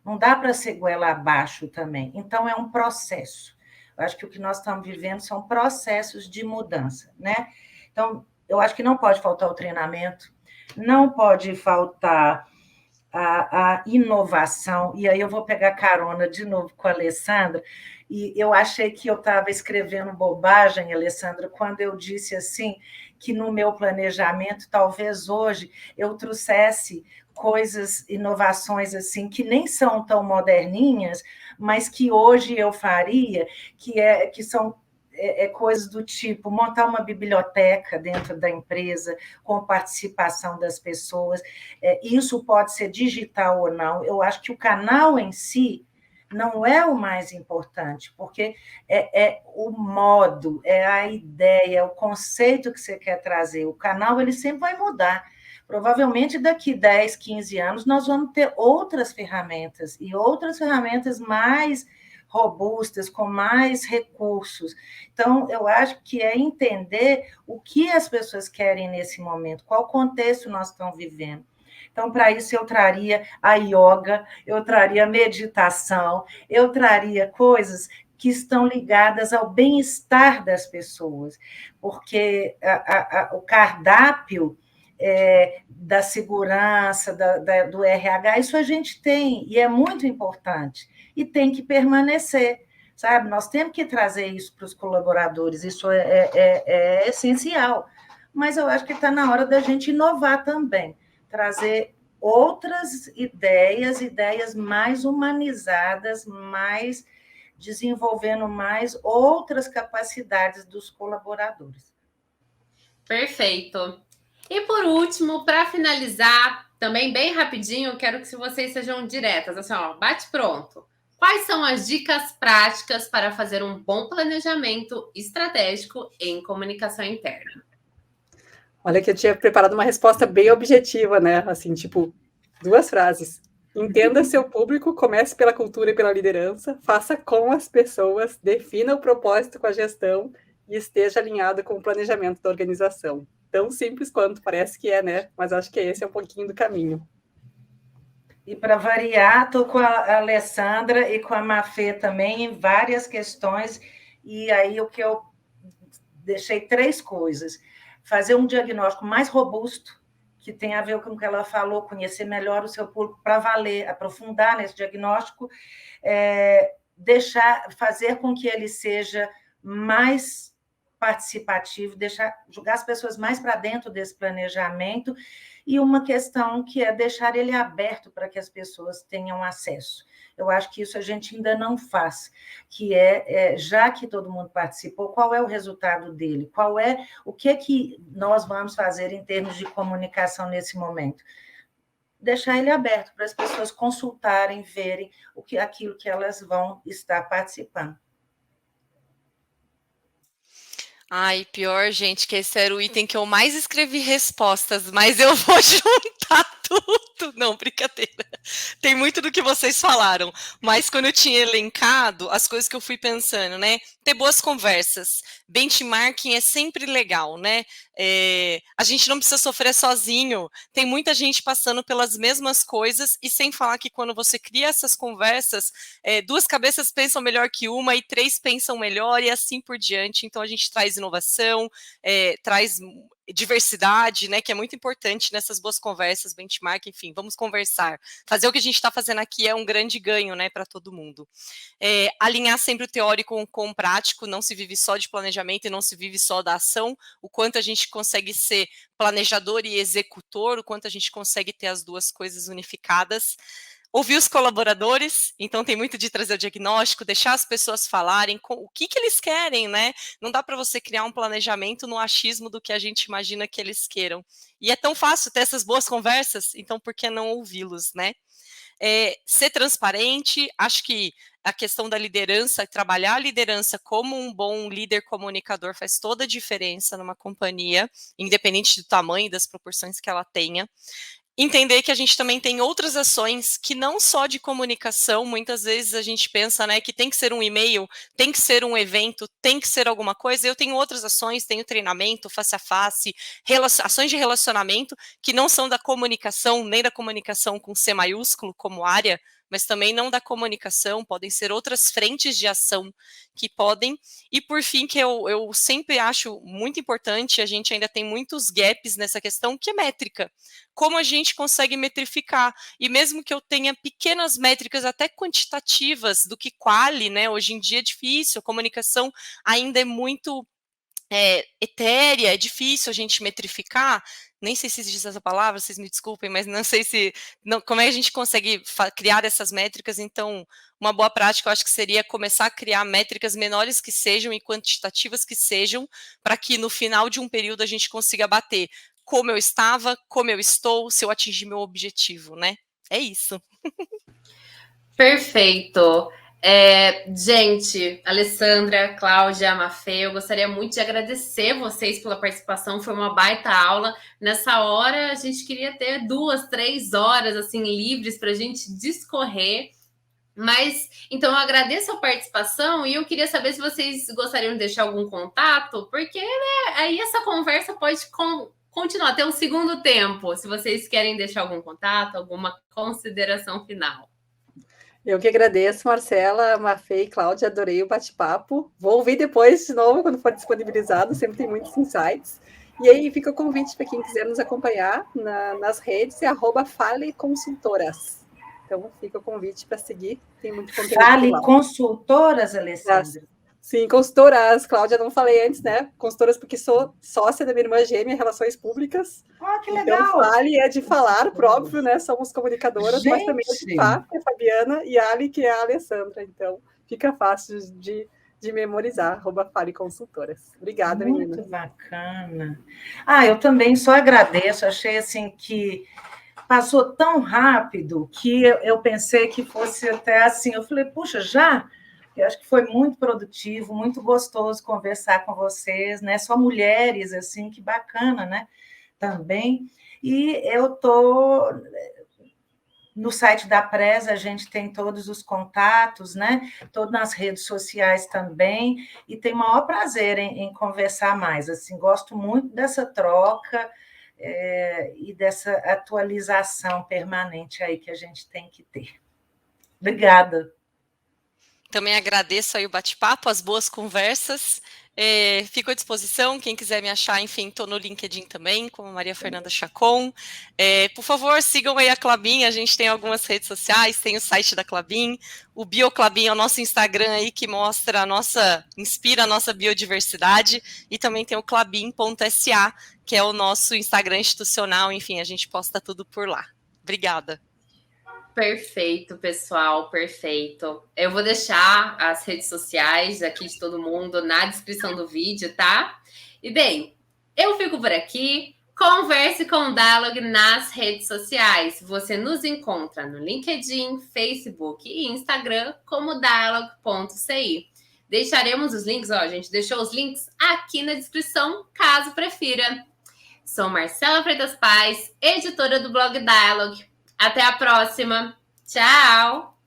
Não dá para ser goela abaixo também. Então, é um processo. Eu acho que o que nós estamos vivendo são processos de mudança, né? Então, eu acho que não pode faltar o treinamento, não pode faltar a inovação, e aí eu vou pegar carona de novo com a Alessandra, e eu achei que eu estava escrevendo bobagem, Alessandra, quando eu disse assim, que no meu planejamento, talvez hoje, eu trouxesse coisas, inovações assim, que nem são tão moderninhas, mas que hoje eu faria, que são coisas do tipo montar uma biblioteca dentro da empresa, com participação das pessoas. Isso pode ser digital ou não. Eu acho que o canal em si não é o mais importante, porque é o modo, é a ideia, é o conceito que você quer trazer. O canal ele sempre vai mudar. Provavelmente daqui 10, 15 anos nós vamos ter outras ferramentas e outras ferramentas mais robustas, com mais recursos. Então, eu acho que é entender o que as pessoas querem nesse momento, qual contexto nós estamos vivendo. Então, para isso, eu traria a yoga, eu traria a meditação, eu traria coisas que estão ligadas ao bem-estar das pessoas, porque o cardápio da segurança, do RH, isso a gente tem, e é muito importante, e tem que permanecer, sabe? Nós temos que trazer isso para os colaboradores, isso é essencial, mas eu acho que está na hora da gente inovar também, trazer outras ideias mais humanizadas, mais desenvolvendo mais outras capacidades dos colaboradores. Perfeito. E por último, para finalizar, também bem rapidinho, quero que vocês sejam diretas, assim, ó, bate pronto. Quais são as dicas práticas para fazer um bom planejamento estratégico em comunicação interna? Olha que eu tinha preparado uma resposta bem objetiva, né? Assim, tipo, 2 frases. Entenda seu público, comece pela cultura e pela liderança, faça com as pessoas, defina o propósito com a gestão e esteja alinhado com o planejamento da organização. Tão simples quanto parece que é, né? Mas acho que esse é um pouquinho do caminho. E para variar, estou com a Alessandra e com a Mafê também em várias questões, e aí o que eu deixei 3 coisas. Fazer um diagnóstico mais robusto, que tem a ver com o que ela falou, conhecer melhor o seu público para valer, aprofundar nesse diagnóstico, fazer com que ele seja mais participativo, jogar as pessoas mais para dentro desse planejamento, e uma questão que é deixar ele aberto para que as pessoas tenham acesso. Eu acho que isso a gente ainda não faz, que já que todo mundo participou, qual é o resultado dele? O que nós vamos fazer em termos de comunicação nesse momento? Deixar ele aberto para as pessoas consultarem, verem aquilo que elas vão estar participando. Ai, pior, gente, que esse era o item que eu mais escrevi respostas, mas eu vou juntar tudo. Não, brincadeira. Tem muito do que vocês falaram, mas quando eu tinha elencado as coisas que eu fui pensando, né? Ter boas conversas. Benchmarking é sempre legal, né? A gente não precisa sofrer sozinho. Tem muita gente passando pelas mesmas coisas, e sem falar que quando você cria essas conversas, 2 cabeças pensam melhor que uma e 3 pensam melhor, e assim por diante. Então a gente traz inovação, traz diversidade, né, que é muito importante nessas boas conversas, benchmark, enfim, vamos conversar. Fazer o que a gente está fazendo aqui é um grande ganho, né, para todo mundo. Alinhar sempre o teórico com o prático, não se vive só de planejamento e não se vive só da ação, o quanto a gente consegue ser planejador e executor, o quanto a gente consegue ter as 2 coisas unificadas. Ouvir os colaboradores, então tem muito de trazer o diagnóstico, deixar as pessoas falarem o que eles querem, né? Não dá para você criar um planejamento no achismo do que a gente imagina que eles queiram. E é tão fácil ter essas boas conversas, então por que não ouvi-los, né? Ser transparente, acho que a questão da liderança, trabalhar a liderança como um bom líder comunicador faz toda a diferença numa companhia, independente do tamanho e das proporções que ela tenha. Entender que a gente também tem outras ações que não só de comunicação, muitas vezes a gente pensa, né, que tem que ser um e-mail, tem que ser um evento, tem que ser alguma coisa. Eu tenho outras ações, tenho treinamento, face a face, ações de relacionamento que não são da comunicação, nem da comunicação com C maiúsculo como área, mas também não da comunicação, podem ser outras frentes de ação que podem. E por fim, que eu sempre acho muito importante, a gente ainda tem muitos gaps nessa questão, que é métrica. Como a gente consegue metrificar, e mesmo que eu tenha pequenas métricas, até quantitativas, do que quali, né, hoje em dia é difícil, a comunicação ainda é muito etérea, é difícil a gente metrificar, nem sei se existe essa palavra, vocês me desculpem, mas não sei se, como é que a gente consegue criar essas métricas. Então, uma boa prática, eu acho que seria começar a criar métricas menores que sejam e quantitativas que sejam, para que no final de um período a gente consiga bater como eu estava, como eu estou, se eu atingir meu objetivo, né? É isso. Perfeito. Gente, Alessandra, Cláudia, Mafê, eu gostaria muito de agradecer vocês pela participação, foi uma baita aula. Nessa hora, a gente queria ter 2, 3 horas assim livres para a gente discorrer. Mas, então, eu agradeço a participação e eu queria saber se vocês gostariam de deixar algum contato, porque né, aí essa conversa pode continuar, ter um segundo tempo, se vocês querem deixar algum contato, alguma consideração final. Eu que agradeço, Marcela, Mafê e Cláudia, adorei o bate-papo. Vou ouvir depois de novo, quando for disponibilizado, sempre tem muitos insights. E aí fica o convite para quem quiser nos acompanhar nas redes, é @faleconsultoras. Então fica o convite para seguir, tem muito conteúdo. Fale Consultoras, Alessandra. Sim, consultoras, Cláudia, não falei antes, né? Consultoras, porque sou sócia da minha irmã gêmea em Relações Públicas. Que legal! Então, Fale é de falar, próprio, né? Somos comunicadoras, mas também é de falar, que é a Fabiana, e Ali, que é a Alessandra. Então, fica fácil de memorizar, @Fale Consultoras. Obrigada, menina. Muito bacana. Eu também só agradeço, achei assim que passou tão rápido que eu pensei que fosse até assim, eu falei, puxa, já? Eu acho que foi muito produtivo, muito gostoso conversar com vocês, né? Só mulheres, assim, que bacana, né? Também. E eu estou no site da Preza, a gente tem todos os contatos, né? Todas nas redes sociais também, e tem o maior prazer em conversar mais. Assim, gosto muito dessa troca e dessa atualização permanente aí que a gente tem que ter. Obrigada. Também agradeço aí o bate-papo, as boas conversas. Fico à disposição, quem quiser me achar, enfim, estou no LinkedIn também, como Maria Fernanda Chacon. Por favor, sigam aí a Klabin, a gente tem algumas redes sociais, tem o site da Klabin, o BioKlabin é o nosso Instagram aí que mostra inspira a nossa biodiversidade, e também tem o klabin.sa, que é o nosso Instagram institucional, enfim, a gente posta tudo por lá. Obrigada. Perfeito, pessoal, perfeito. Eu vou deixar as redes sociais aqui de todo mundo na descrição do vídeo, tá? E bem, eu fico por aqui. Converse com o Dialogue nas redes sociais. Você nos encontra no LinkedIn, Facebook e Instagram como dialogue.ci. Deixaremos os links, a gente deixou os links aqui na descrição, caso prefira. Sou Marcela Freitas Paz, editora do blog Dialogue. Até a próxima. Tchau!